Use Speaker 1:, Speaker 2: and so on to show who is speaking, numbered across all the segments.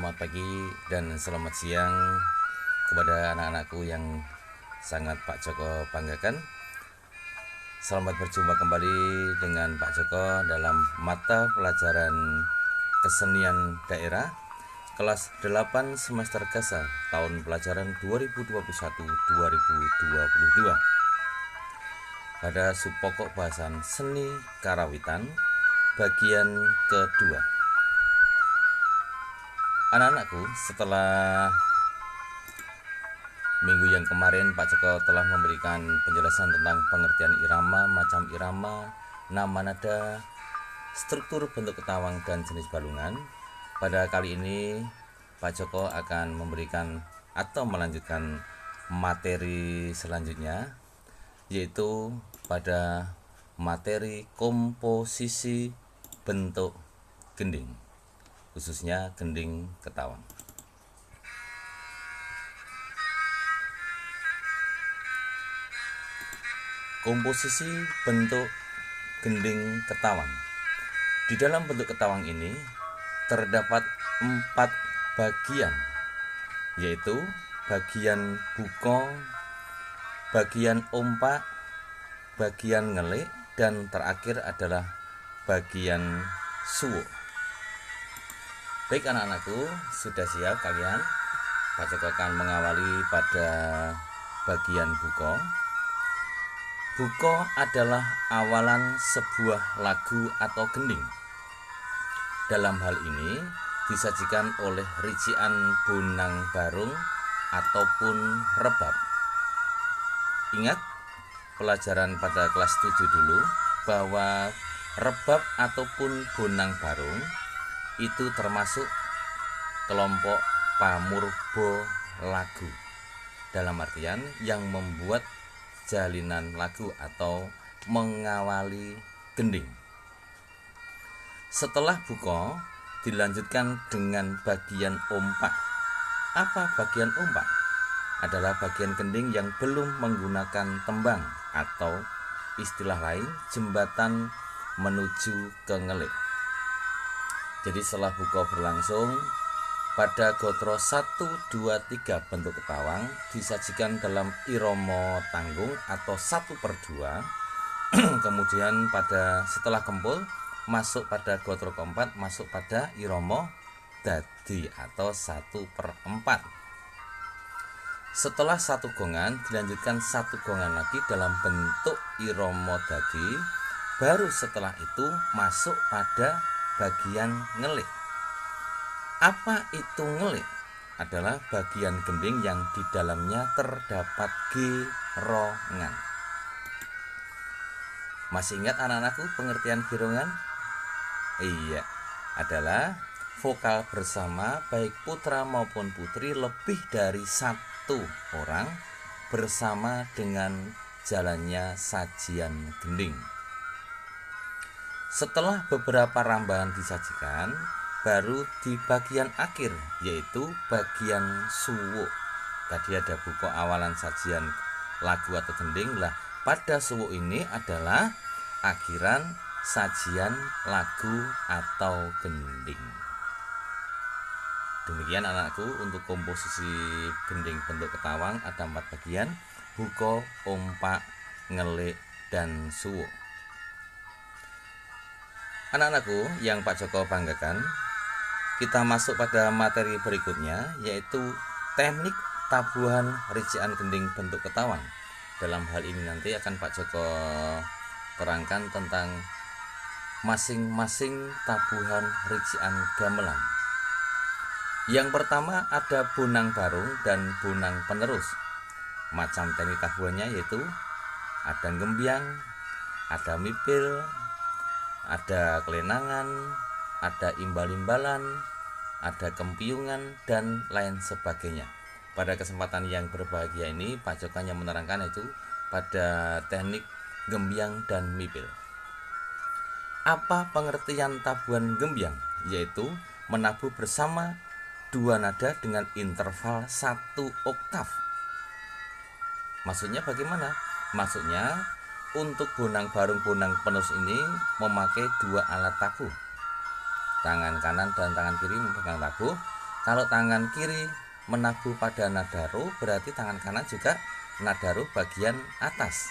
Speaker 1: Selamat pagi dan selamat siang kepada anak-anakku yang sangat Pak Joko banggakan. Selamat berjumpa kembali dengan Pak Joko dalam mata pelajaran kesenian daerah kelas 8 semester Gasa tahun pelajaran 2021-2022 pada subpokok bahasan seni karawitan bagian kedua. Anak-anakku, setelah minggu yang kemarin Pak Joko telah memberikan penjelasan tentang pengertian irama, macam irama, nama nada, struktur bentuk ketawang dan jenis balungan. Pada kali ini Pak Joko akan memberikan atau melanjutkan materi selanjutnya, yaitu pada materi komposisi bentuk gending, khususnya gending ketawang. Komposisi bentuk gending ketawang. Di dalam bentuk ketawang ini terdapat 4 bagian, yaitu bagian buko, bagian ompak, bagian ngelik, dan terakhir adalah bagian suwuk. Baik anak-anakku, sudah siap kalian? Pak Joko akan mengawali pada bagian buko. Buko adalah awalan sebuah lagu atau gending. Dalam hal ini disajikan oleh ricikan bonang barung ataupun rebab. Ingat pelajaran pada kelas 7 dulu bahwa rebab ataupun bonang barung itu termasuk kelompok pamurbo lagu, dalam artian yang membuat jalinan lagu atau mengawali gending. Setelah buko dilanjutkan dengan bagian ompak. Apa bagian ompak? Adalah bagian gending yang belum menggunakan tembang atau istilah lain jembatan menuju ke ngelik. Jadi setelah buko berlangsung, pada gotro 1, 2, 3 bentuk ketawang disajikan dalam iromo tanggung atau 1/2. Kemudian pada setelah kempul masuk pada gotro keempat, masuk pada iromo dadi atau 1/4. Setelah 1 gongan dilanjutkan 1 gongan lagi dalam bentuk iromo dadi. Baru setelah itu masuk pada bagian ngelik. Apa itu ngelik? Adalah bagian gending yang di dalamnya terdapat girongan. Masih ingat anak-anakku pengertian girongan? Iya, adalah vokal bersama baik putra maupun putri lebih dari 1 orang bersama dengan jalannya sajian gending. Setelah beberapa rambahan disajikan, baru di bagian akhir, yaitu bagian suwuk. Tadi ada buko awalan sajian lagu atau gending. Lah, pada suwuk ini adalah akhiran sajian lagu atau gending. Demikian anakku, untuk komposisi gending bentuk ketawang ada 4 bagian: buko, ompak, ngelik, dan suwuk. Anak-anakku yang Pak Joko banggakan, kita masuk pada materi berikutnya, yaitu teknik tabuhan ricikan gending bentuk ketawang. Dalam hal ini nanti akan Pak Joko terangkan tentang masing-masing tabuhan ricikan gamelan. Yang pertama ada bonang barung dan bonang penerus. Macam teknik tabuhannya yaitu ada gembyang, ada mipil, ada kelenangan, ada imbal-imbalan, ada kempiungan, dan lain sebagainya. Pada kesempatan yang berbahagia ini Pak Joko hanya menerangkan itu pada teknik gembyang dan mipil. Apa pengertian tabuhan gembyang? Yaitu menabuh bersama 2 nada dengan interval 1 oktav. Maksudnya bagaimana? Maksudnya untuk bonang barung bonang penerus ini memakai 2 alat tabuh. Tangan kanan dan tangan kiri memegang tabuh. Kalau tangan kiri menabuh pada nada ro, berarti tangan kanan juga nada ro bagian atas.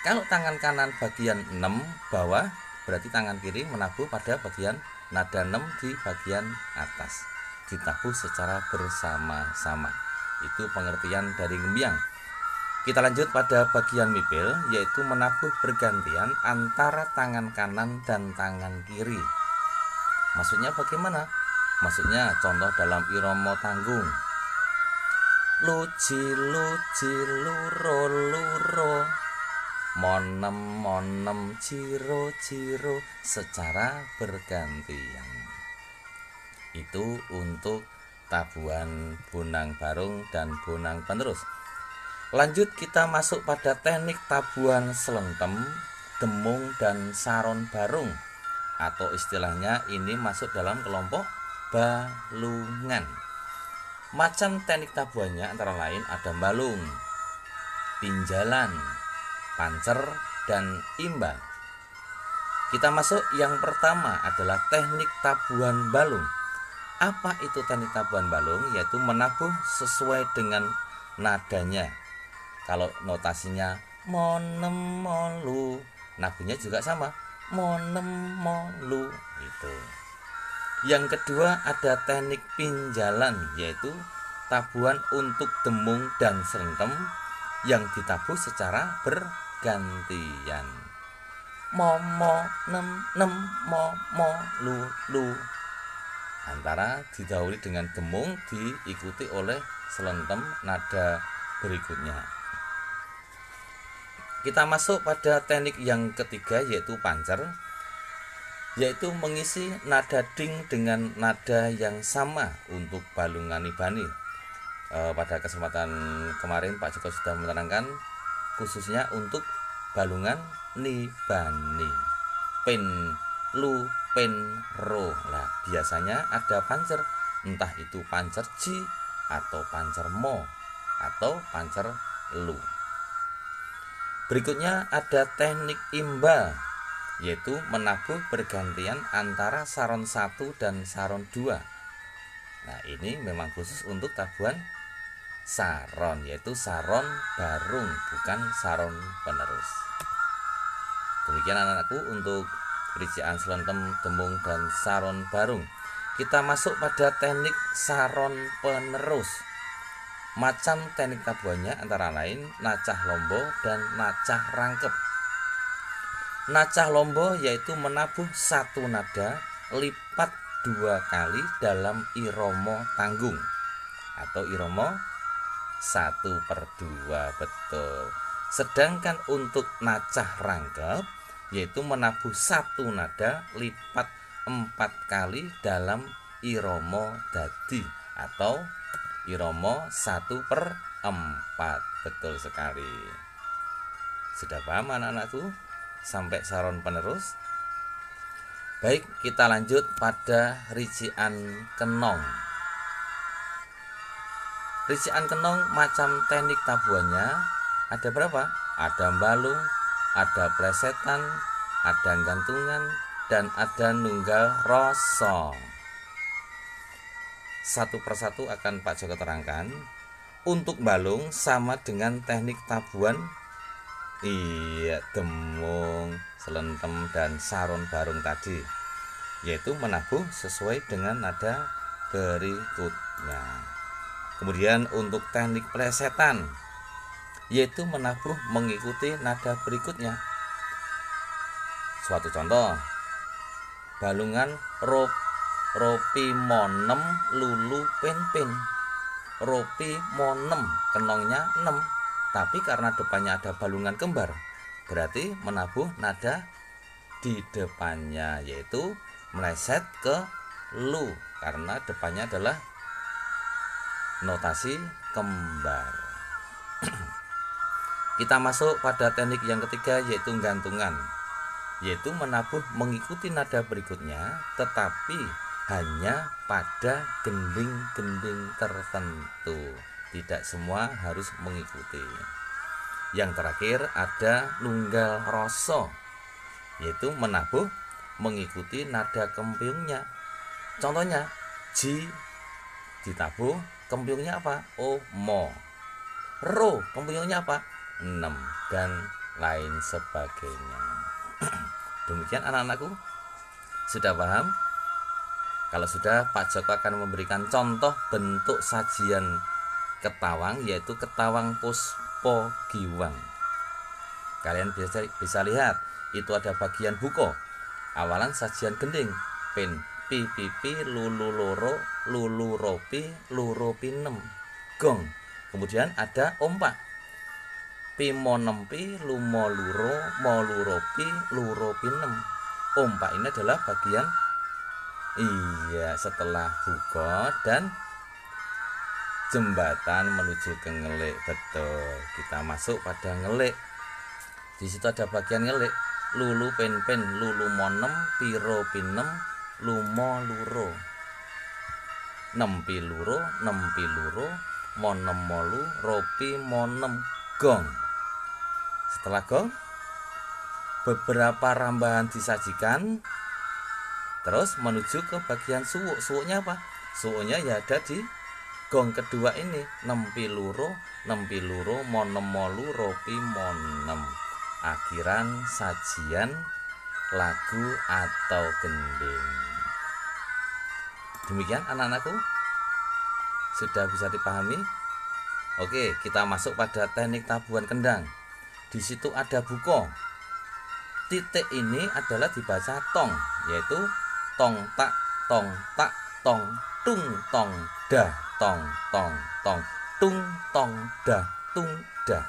Speaker 1: Kalau tangan kanan bagian 6 bawah, berarti tangan kiri menabuh pada bagian nada 6 di bagian atas. Ditabuh secara bersama-sama. Itu pengertian dari gembyang. Kita lanjut pada bagian mipil, yaitu menabuh bergantian antara tangan kanan dan tangan kiri. Maksudnya bagaimana? Maksudnya contoh dalam irama tanggung. Luci luci luro luro, monem monem ciro ciro, secara bergantian. Itu untuk tabuhan bonang barung dan bonang penerus. Lanjut kita masuk pada teknik tabuhan selentem, demung, dan saron barung, atau istilahnya ini masuk dalam kelompok balungan. Macam teknik tabuhannya antara lain ada balung, pinjalan, pancer, dan imbal. Kita masuk yang pertama adalah teknik tabuhan balung. Apa itu teknik tabuhan balung? Yaitu menabuh sesuai dengan nadanya. Kalau notasinya monem molu, nabuhnya juga sama, monem molu itu. Yang kedua ada teknik pinjalan, yaitu tabuhan untuk demung dan selentem yang ditabuh secara bergantian. Momo nem nem mo lu lu. Antara didahului dengan demung diikuti oleh selentem nada berikutnya. Kita masuk pada teknik yang ketiga, yaitu pancer, yaitu mengisi nada ding dengan nada yang sama untuk balungan nibani. Pada kesempatan kemarin Pak Joko sudah menerangkan khususnya untuk balungan nibani, pen lu pen ro. Nah, biasanya ada pancer, entah itu pancer ji atau pancer mo atau pancer lu. Berikutnya ada teknik imbal, yaitu menabuh bergantian antara saron 1 dan saron 2. Nah, ini memang khusus untuk tabuhan saron, yaitu saron barung, bukan saron penerus. Demikian anak-anakku untuk ricikan selentem, demung, dan saron barung. Kita masuk pada teknik saron penerus. Macam teknik tabuhannya antara lain nacah lombo dan nacah rangkep. Nacah lombo yaitu menabuh satu nada lipat 2 kali dalam irama tanggung atau irama 1/2, betul. Sedangkan untuk nacah rangkep yaitu menabuh satu nada lipat 4 kali dalam irama dadi atau irama 1/4, betul sekali. Sudah paham anak-anakku sampai saron penerus? Baik, kita lanjut pada ricikan kenong. Ricikan kenong macam teknik tabuhannya ada berapa? Ada balung, ada plesetan, ada gantungan, dan ada nunggal rosong. Satu persatu akan Pak Joko terangkan. Untuk balung sama dengan teknik tabuhan demung, selentem, dan saron barung tadi, yaitu menabuh sesuai dengan nada berikutnya. Kemudian untuk teknik plesetan, yaitu menabuh mengikuti nada berikutnya. Suatu contoh, balungan ropi monem lulu pen. Ropi monem, kenongnya 6, tapi karena depannya ada balungan kembar, berarti menabuh nada di depannya, yaitu meleset ke lu karena depannya adalah notasi kembar. Kita masuk pada teknik yang ketiga, yaitu gantungan, yaitu menabuh mengikuti nada berikutnya tetapi hanya pada gending-gending tertentu, tidak semua harus mengikuti. Yang terakhir ada nunggal roso, yaitu menabuh mengikuti nada kempiungnya. Contohnya ji ditabuh, kempiungnya apa? Oh, mo. Ro, kempiungnya apa? 6 dan lain sebagainya. Demikian anak-anakku, sudah paham? Kalau sudah, Pak Joko akan memberikan contoh bentuk sajian ketawang, yaitu ketawang puspo giwang. Kalian bisa lihat, itu ada bagian buko. Awalan sajian gending, pin pi pipi lulu loro lulu ropi luro pinem gong. Kemudian ada ompak, pi mo nempi lumo luro mo luropi luro pinem. Ompak ini adalah bagian setelah buko dan jembatan menuju ke ngelik. Betul, kita masuk pada ngelik. Di situ ada bagian ngelik, lulu pen lulu monem piro pinem lumo luro, nempi luro monem molu ropi monem gong. Setelah gong, beberapa rambahan disajikan, terus menuju ke bagian suwuk. Suwuknya apa? Suwuknya ya ada di gong kedua ini, nempi luro monem molu ropi monem. Akhiran sajian lagu atau gending. Demikian anak-anakku, sudah bisa dipahami? Oke, kita masuk pada teknik tabuhan kendang. Di situ ada buko. Titik ini adalah dibaca tong, yaitu tong tak tong tung tong dah tong tung tong dah tung dah.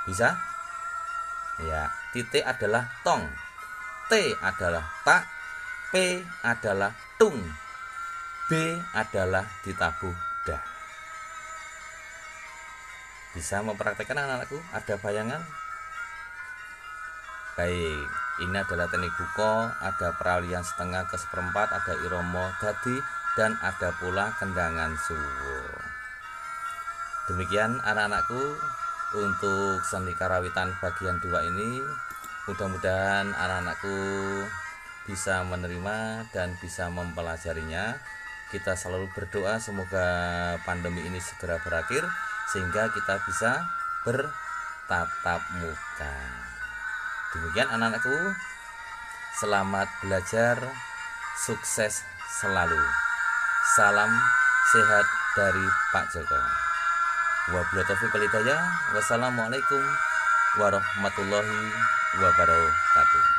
Speaker 1: Bisa? Ya, titik adalah tong, T adalah tak, P adalah tung, B adalah ditabuh dah. Bisa mempraktekkan anak-anakku? Ada bayangan? Baik, ini adalah teknik buko, ada peralihan setengah ke seperempat, ada iromo dadi, dan ada pula kendangan suwo. Demikian anak-anakku untuk seni karawitan bagian 2 ini. Mudah-mudahan anak-anakku bisa menerima dan bisa mempelajarinya. Kita selalu berdoa semoga pandemi ini segera berakhir sehingga kita bisa bertatap muka. Demikian anak-anakku, selamat belajar, sukses selalu. Salam sehat dari Pak Joko. Wabillahi taufiq wal hidayah. Wassalamualaikum warahmatullahi wabarakatuh.